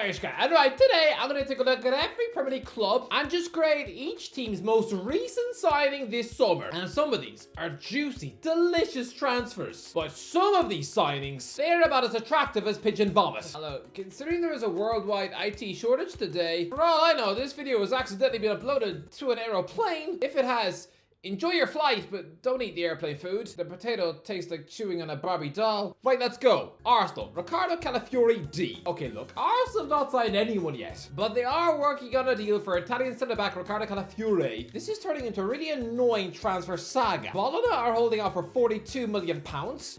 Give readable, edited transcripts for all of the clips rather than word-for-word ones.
Irish guy. And right, today I'm going to take a look at every Premier League club and just grade each team's most recent signing this summer. And some of these are juicy, delicious transfers. But some of these signings, they're about as attractive as pigeon vomit. Hello, considering there is a worldwide IT shortage today, for all I know, this video has accidentally been uploaded to an aeroplane. If it has, enjoy your flight, but don't eat the airplane food. The potato tastes like chewing on a Barbie doll. Right, let's go. Arsenal, Riccardo Calafiori D. Okay, look, Arsenal have not signed anyone yet, but they are working on a deal for Italian centre-back Riccardo Calafiori. This is turning into a really annoying transfer saga. Bologna are holding out for £42 million.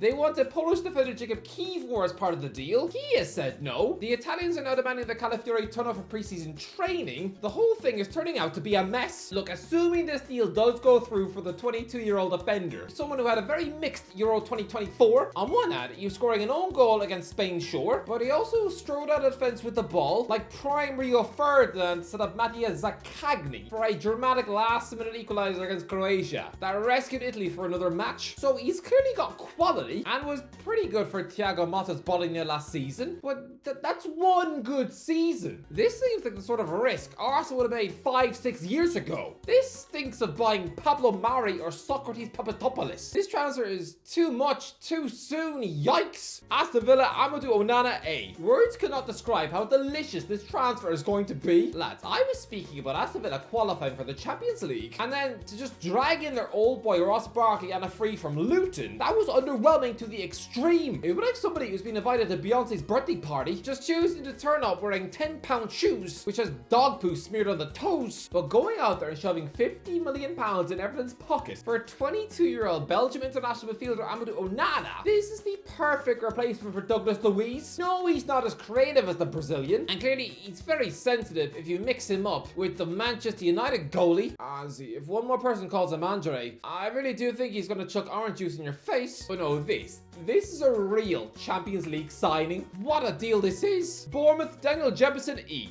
They wanted Polish defender Jakub Kiwior as part of the deal. He has said no. The Italians are now demanding that Calafiori turn up for pre-season training. The whole thing is turning out to be a mess. Look, assuming this deal does go through for the 22-year-old defender, someone who had a very mixed Euro 2024. On one hand, he was scoring an own goal against Spain, sure, but he also strode out of defense with the ball like prime Rio Ferdinand set up Mattia Zaccagni for a dramatic last-minute equalizer against Croatia that rescued Italy for another match. So he's clearly got quality and was pretty good for Thiago Motta's Bologna last season, but that's one good season. This seems like the sort of risk Arsenal would have made 5-6 years ago. This stinks of buying Pablo Mari or Socrates Papadopoulos. This transfer is too much, too soon, yikes. Aston Villa, Amadou Onana A. Words cannot describe how delicious this transfer is going to be. Lads, I was speaking about Aston Villa qualifying for the Champions League, and then to just drag in their old boy Ross Barkley and a free from Luton, that was underwhelming to the extreme. It would be like somebody who's been invited to Beyonce's birthday party, just choosing to turn up wearing £10 shoes, which has dog poo smeared on the toes, but going out there and shoving £50 million in Everton's pocket for 22-year-old Belgium international midfielder Amadou Onana. This is the perfect replacement for Douglas Luiz. No, he's not as creative as the Brazilian, and clearly he's very sensitive if you mix him up with the Manchester United goalie. Honestly, if one more person calls him Andre, I really do think he's going to chuck orange juice in your face. But no, this is a real Champions League signing. What a deal this is. Bournemouth, Daniel Jefferson E.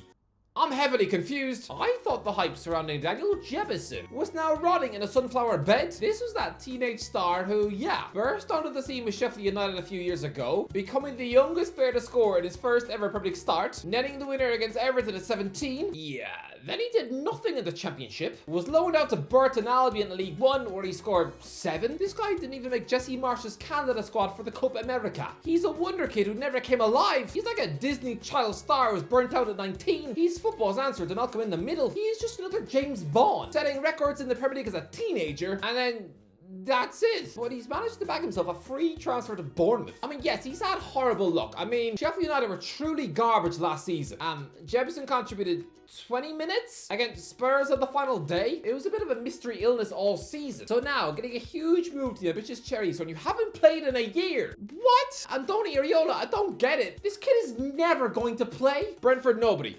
I'm heavily confused. I thought the hype surrounding Daniel Jefferson was now rotting in a sunflower bed. This was that teenage star who, burst onto the scene with Sheffield United a few years ago, becoming the youngest player to score in his first ever Premier League start, netting the winner against Everton at 17. Then he did nothing in the Championship, was loaned out to Burton Albion in League One where he scored 7. This guy didn't even make Jesse Marsh's Canada squad for the Copa America. He's a wonder kid who never came alive. He's like a Disney child star who was burnt out at 19. He's football's answer to Malcolm in the Middle. He's just another James Bond, setting records in the Premier League as a teenager, and then that's it. But he's managed to bag himself a free transfer to Bournemouth. I mean, yes, he's had horrible luck. I mean, Sheffield United were truly garbage last season. Jefferson contributed 20 minutes against Spurs on the final day. It was a bit of a mystery illness all season. So now, getting a huge move to the ambitious Cherries when you haven't played in a year. What? Andoni Iraola, I don't get it. This kid is never going to play. Brentford, nobody.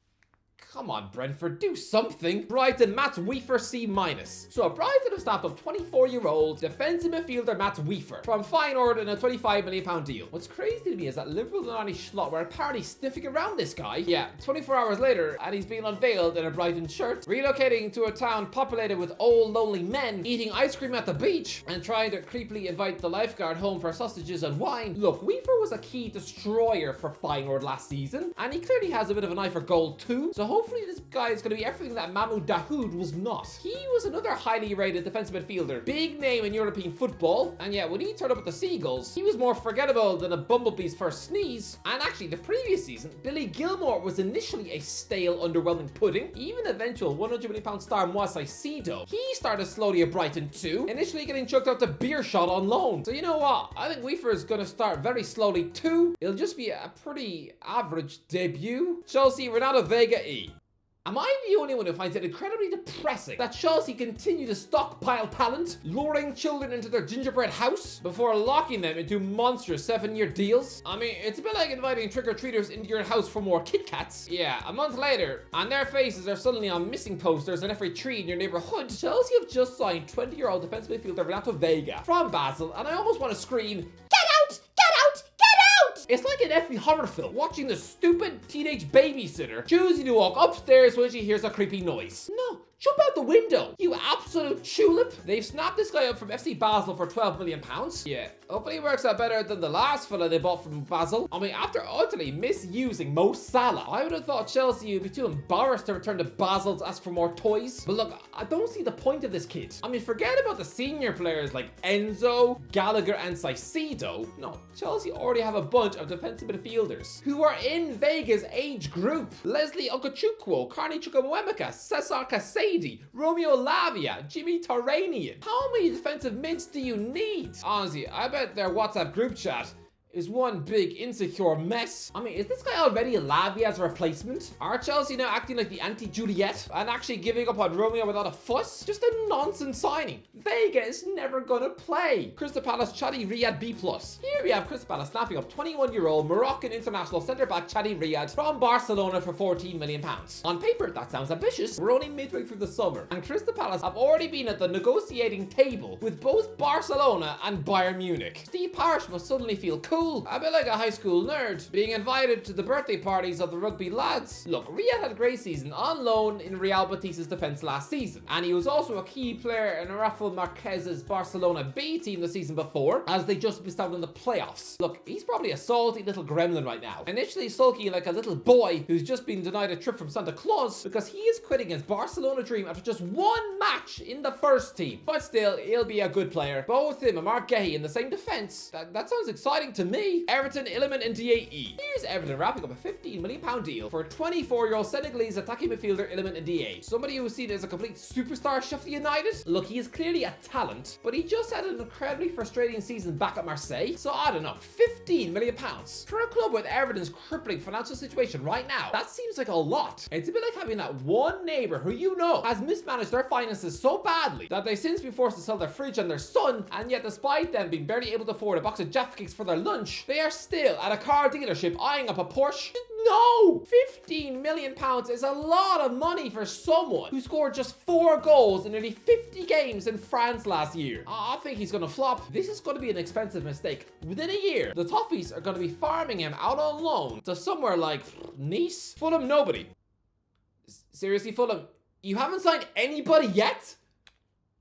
Come on, Brentford, do something. Brighton, Matt Weaver, C-. So Brighton have snapped up 24-year-old defensive midfielder Matt Weaver from Feyenoord in a £25 million deal. What's crazy to me is that Liverpool and Arnie Schlott were apparently sniffing around this guy. 24 hours later, and he's being unveiled in a Brighton shirt, relocating to a town populated with old, lonely men, eating ice cream at the beach, and trying to creepily invite the lifeguard home for sausages and wine. Look, Weaver was a key destroyer for Feyenoord last season, and he clearly has a bit of an eye for goal too, so hopefully this guy is going to be everything that Mahmoud Dahoud was not. He was another highly rated defensive midfielder, big name in European football, and yet when he turned up with the Seagulls, he was more forgettable than a bumblebee's first sneeze. And actually, the previous season, Billy Gilmore was initially a stale, underwhelming pudding. Even eventual £100 million star Moise Caicedo, he started slowly at Brighton too, initially getting chucked out to Beershot on loan. So you know what? I think Weaver is going to start very slowly too. It'll just be a pretty average debut. Chelsea, Renato Vega E. Am I the only one who finds it incredibly depressing that Chelsea continue to stockpile talent, luring children into their gingerbread house before locking them into monstrous 7-year deals? I mean, it's a bit like inviting trick-or-treaters into your house for more Kit Kats. A month later, and their faces are suddenly on missing posters on every tree in your neighborhood. Chelsea have just signed 20-year-old defensive midfielder Renato Vega from Basel, and I almost want to scream, "Get out! Get out! Get out!" It's like an effing horror film, watching the stupid teenage babysitter choosing to walk upstairs when she hears a creepy noise. No, jump out the window, you absolute tulip. They've snapped this guy up from FC Basel for £12 million. Hopefully it works out better than the last fella they bought from Basel. I mean, after utterly misusing Mo Salah, I would have thought Chelsea would be too embarrassed to return to Basel to ask for more toys. But look, I don't see the point of this kid. I mean, forget about the senior players like Enzo, Gallagher and Caicedo. No, Chelsea already have a bunch of defensive midfielders who are in Vega's age group. Leslie Okachukwu, Carney Chukwuemeka, Cesar Casady, Romeo Lavia, Jimmy Taranian. How many defensive mids do you need? Honestly, I bet their WhatsApp group chat is one big insecure mess. I mean, is this guy already Lavia as a replacement? Are Chelsea now acting like the anti-Juliet and actually giving up on Romeo without a fuss? Just a nonsense signing. Vega is never gonna play. Crystal Palace Chadi Riyad B+. Here we have Crystal Palace snapping up 21-year-old Moroccan international centre-back Chadi Riyad from Barcelona for £14 million. On paper, that sounds ambitious. We're only midway through the summer, and Crystal Palace have already been at the negotiating table with both Barcelona and Bayern Munich. Steve Parish must suddenly feel cool. A bit like a high school nerd, being invited to the birthday parties of the rugby lads. Look, Riyad had a great season on loan in Real Betis' defence last season, and he was also a key player in Rafael Marquez's Barcelona B team the season before, as they just missed out in the playoffs. Look, he's probably a salty little gremlin right now, initially sulking like a little boy who's just been denied a trip from Santa Claus because he is quitting his Barcelona dream after just one match in the first team. But still, he'll be a good player. Both him and Mark Gahey in the same defence. That sounds exciting to me. Everton, Iliman and DAE. Here's Everton wrapping up a £15 million deal for 24-year-old Senegalese attacking midfielder Iliman and DAE. Somebody who was seen as a complete superstar at Sheffield United. Look, he is clearly a talent, but he just had an incredibly frustrating season back at Marseille. So I don't know, £15 million. For a club with Everton's crippling financial situation right now, that seems like a lot. It's a bit like having that one neighbour who you know has mismanaged their finances so badly that they've since been forced to sell their fridge and their son, and yet despite them being barely able to afford a box of Jaffa Cakes for their lunch, they are still at a car dealership eyeing up a Porsche. No! £15 million is a lot of money for someone who scored just 4 goals in nearly 50 games in France last year. I think he's going to flop. This is going to be an expensive mistake. Within a year, the Toffees are going to be farming him out on loan to somewhere like Nice. Fulham, nobody. Seriously, Fulham, you haven't signed anybody yet?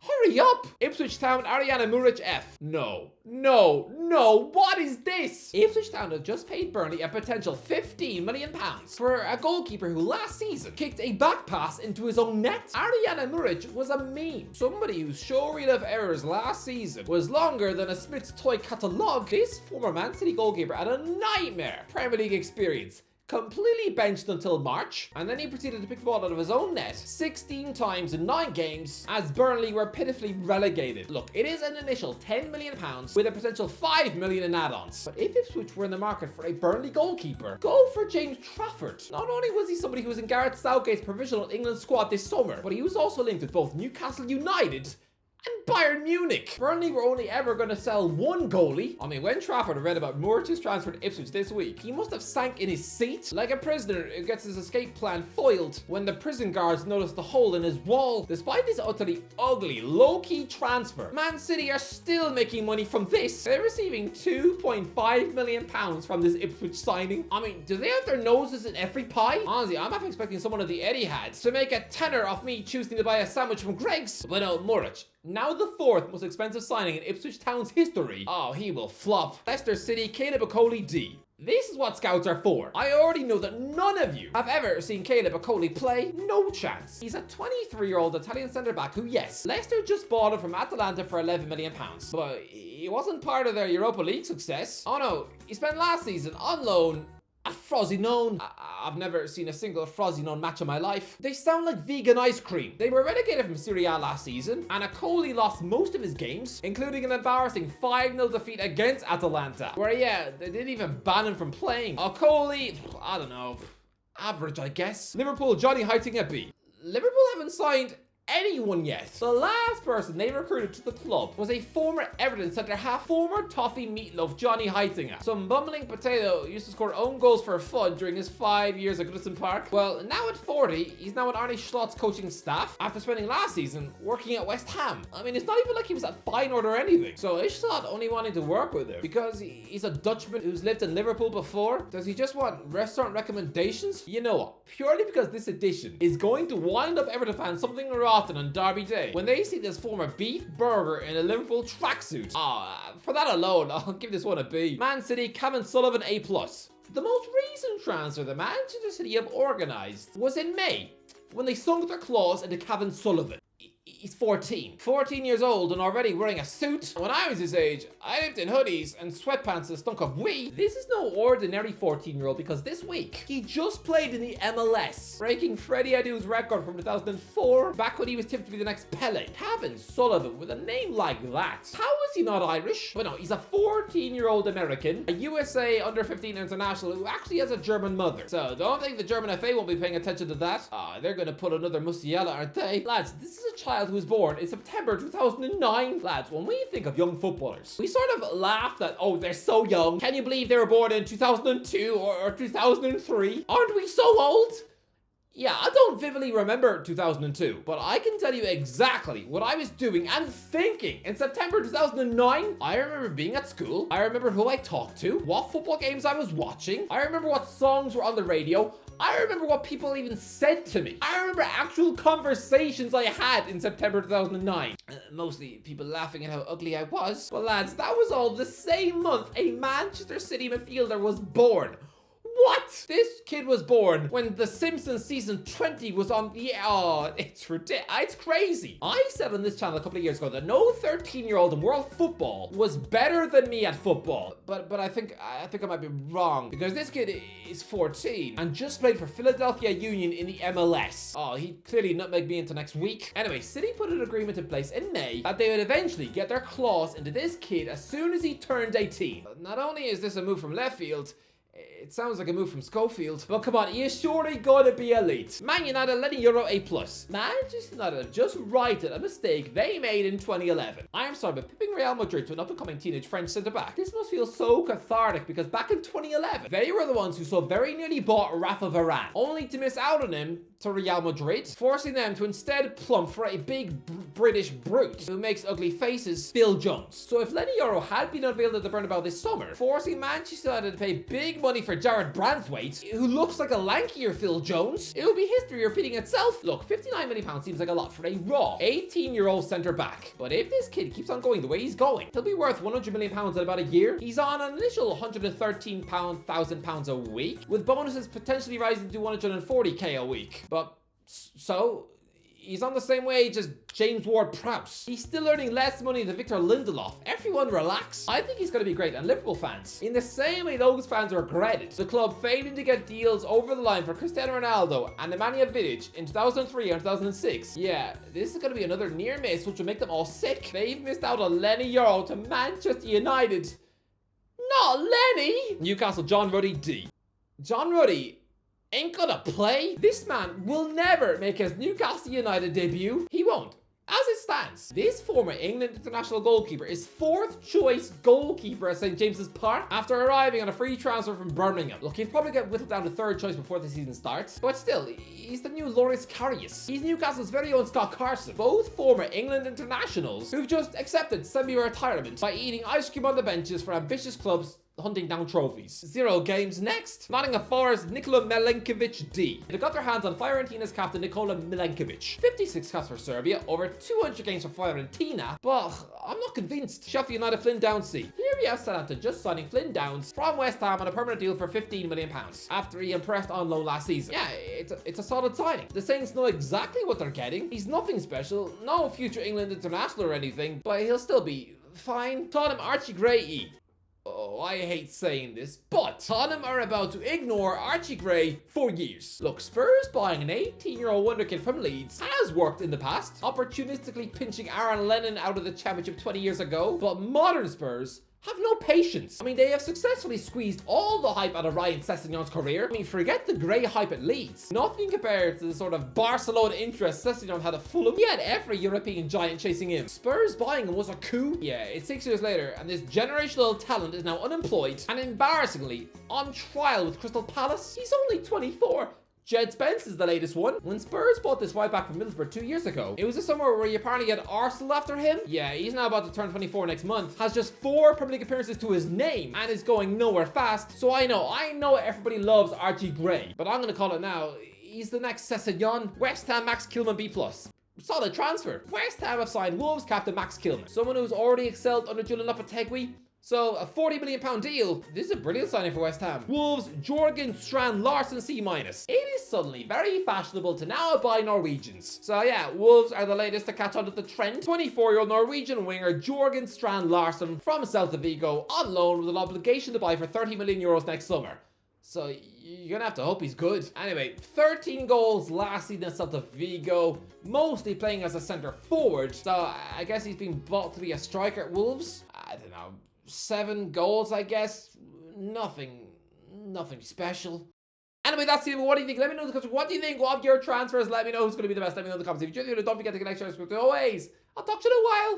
Hurry up! Ipswich Town, Ariana Muric F. No, what is this? Ipswich Town have just paid Burnley a potential £15 million for a goalkeeper who last season kicked a back pass into his own net. Ariana Muric was a meme. Somebody whose show reel of errors last season was longer than a Smith's toy catalogue. This former Man City goalkeeper had a nightmare Premier League experience. Completely benched until March, and then he proceeded to pick the ball out of his own net 16 times in 9 games as Burnley were pitifully relegated. Look, it is an initial £10 million with a potential £5 million in add-ons. But if Ipswich were in the market for a Burnley goalkeeper, go for James Trafford. Not only was he somebody who was in Gareth Southgate's provisional England squad this summer, but he was also linked with both Newcastle United and Bayern Munich. Burnley were only ever going to sell one goalie. I mean, when Trafford read about Murch's transfer to Ipswich this week, he must have sank in his seat like a prisoner who gets his escape plan foiled when the prison guards notice the hole in his wall. Despite this utterly ugly, low-key transfer, Man City are still making money from this. They're receiving £2.5 million from this Ipswich signing. I mean, do they have their noses in every pie? Honestly, I'm half expecting someone at the Etihad to make a tenner off me choosing to buy a sandwich from Greg's. But no, Muric, now the 4th most expensive signing in Ipswich Town's history. Oh, he will flop. Leicester City, Caleb Okoli D. This is what scouts are for. I already know that none of you have ever seen Caleb Okoli play. No chance. He's a 23-year-old Italian centre-back who, yes, Leicester just bought him from Atalanta for £11 million. But he wasn't part of their Europa League success. Oh no, he spent last season on loan at Frosinone. I've never seen a single Frosinone match in my life. They sound like vegan ice cream. They were relegated from Serie A last season, and Okoli lost most of his games, including an embarrassing 5-0 defeat against Atalanta, where, yeah, they didn't even ban him from playing. Okoli, I don't know, average, I guess. Liverpool, Johnny Heitinga B. Liverpool haven't signed anyone yet. The last person they recruited to the club was a former Everton centre-half, former Toffee meatloaf Johnny Heitinga. Some bumbling potato used to score own goals for fun during his 5 years at Goodison Park. Well, now at 40, he's now on Arne Slot's coaching staff after spending last season working at West Ham. I mean, it's not even like he was at Feyenoord or anything. So is Slot only wanting to work with him because he's a Dutchman who's lived in Liverpool before? Does he just want restaurant recommendations? You know what? Purely because this edition is going to wind up Everton fans something or often on Derby Day when they see this former beef burger in a Liverpool tracksuit. For that alone, I'll give this one a B. Man City, Cavan Sullivan, A+. The most recent transfer the Manchester City have organised was in May, when they sunk their claws into Cavan Sullivan. He's 14 years old and already wearing a suit. When I was his age, I lived in hoodies and sweatpants that stunk of wee. This is no ordinary 14-year-old because this week, he just played in the MLS, breaking Freddie Adu's record from 2004, back when he was tipped to be the next Pele. Cavan Sullivan, with a name like that. How is he not Irish? Well, no, he's a 14-year-old American, a USA under-15 international who actually has a German mother. So don't think the German FA won't be paying attention to that. They're going to put another Musiala, aren't they? Lads, this is a child who was born in September 2009. Lads, when we think of young footballers, we sort of laugh that, oh, they're so young. Can you believe they were born in 2002 or 2003? Aren't we so old? Yeah, I don't vividly remember 2002, but I can tell you exactly what I was doing and thinking in September 2009. I remember being at school. I remember who I talked to, what football games I was watching. I remember what songs were on the radio. I remember what people even said to me. I remember actual conversations I had in September 2009. Mostly people laughing at how ugly I was. Well, lads, that was all the same month a Manchester City midfielder was born. What? This kid was born when The Simpsons season 20 was on the... Oh, it's ridiculous. It's crazy. I said on this channel a couple of years ago that no 13-year-old in world football was better than me at football. But I think I might be wrong, because this kid is 14 and just played for Philadelphia Union in the MLS. Oh, he clearly nutmegged me into next week. Anyway, City put an agreement in place in May that they would eventually get their claws into this kid as soon as he turned 18. Not only is this a move from left field, it sounds like a move from Schofield. But come on, he is surely going to be elite. Man United, Leny Yoro, A+. Manchester United have just righted a mistake they made in 2011. I am sorry, but pipping Real Madrid to an up-and-coming teenage French centre-back, this must feel so cathartic, because back in 2011, they were the ones who so very nearly bought Rafa Varane, only to miss out on him to Real Madrid, forcing them to instead plump for a big British brute who makes ugly faces, Phil Jones. So if Leny Yoro had been unveiled at the Bernabeu this summer, forcing Manchester United to pay big money for Jared Branthwaite, who looks like a lankier Phil Jones, it will be history repeating itself. Look, £59 million seems like a lot for a raw 18-year-old centre-back. But if this kid keeps on going the way he's going, he'll be worth £100 million in about a year. He's on an initial £113,000 a week, with bonuses potentially rising to £140k a week. But so he's on the same wage as James Ward-Prowse. He's still earning less money than Victor Lindelof. Everyone relax. I think he's going to be great. And Liverpool fans, in the same way those fans regretted the club failing to get deals over the line for Cristiano Ronaldo and Nemanja Vidic in 2003 and 2006. Yeah, this is going to be another near miss, which will make them all sick. They've missed out on Leny Yoro to Manchester United. Not Lenny! Newcastle, John Ruddy, D. John Ruddy ain't gonna play. This man will never make his Newcastle United debut. He won't. As it stands, this former England international goalkeeper is fourth choice goalkeeper at St James's Park after arriving on a free transfer from Birmingham. Look, he'll probably get whittled down to third choice before the season starts, but still, he's the new Loris Karius. He's Newcastle's very own Scott Carson, both former England internationals who've just accepted semi-retirement by eating ice cream on the benches for ambitious clubs hunting down trophies. 0 games next. Nottingham Forest, Nikola Milenkovic, D. They got their hands on Fiorentina's captain Nikola Milenkovic. 56 caps for Serbia, over 200 games for Fiorentina, but I'm not convinced. Sheffield United, Flynn Downs, C. Here we have Southampton just signing Flynn Downs from West Ham on a permanent deal for £15 million after he impressed on loan last season. Yeah, it's a solid signing. The Saints know exactly what they're getting. He's nothing special, no future England international or anything, but he'll still be fine. Tottenham, Archie Gray, E. Oh, I hate saying this, but Tottenham are about to ignore Archie Gray for years. Look, Spurs buying an 18-year-old wonderkid from Leeds has worked in the past, opportunistically pinching Aaron Lennon out of the championship 20 years ago, but modern Spurs have no patience. I mean, they have successfully squeezed all the hype out of Ryan Sessegnon's career. I mean, forget the grey hype at Leeds. Nothing compared to the sort of Barcelona interest Sessegnon had at Fulham. He had every European giant chasing him. Spurs buying him was a coup. Yeah, it's 6 years later, and this generational talent is now unemployed and embarrassingly on trial with Crystal Palace. He's only 24. Jed Spence is the latest one. When Spurs bought this right back from Middlesbrough 2 years ago, it was a summer where you apparently had Arsenal after him. Yeah, he's now about to turn 24 next month, has just 4 Premier League appearances to his name, and is going nowhere fast. So I know everybody loves Archie Gray, but I'm going to call it now. He's the next Sessegnon. West Ham, Max Kilman, B+. solid transfer. West Ham have signed Wolves captain Max Kilman, someone who's already excelled under Julian Lopetegui. So a £40 million deal. This is a brilliant signing for West Ham. Wolves, Jorgen Strand Larsen C-. It is suddenly very fashionable to now buy Norwegians. So yeah, Wolves are the latest to catch on to the trend. 24-year-old Norwegian winger Jorgen Strand Larsen from Celta Vigo on loan with an obligation to buy for €30 million next summer. So you're gonna have to hope he's good. Anyway, 13 goals last season at Celta Vigo, mostly playing as a centre forward. So I guess he's been bought to be a striker at Wolves. I don't know. 7 goals, I guess. Nothing special. Anyway, that's it. What do you think? Let me know in the comments. What do you think of your transfers? Let me know who's going to be the best. Let me know in the comments. If you enjoyed the video, don't forget to connect, share, subscribe. Always, I'll talk to you in a while.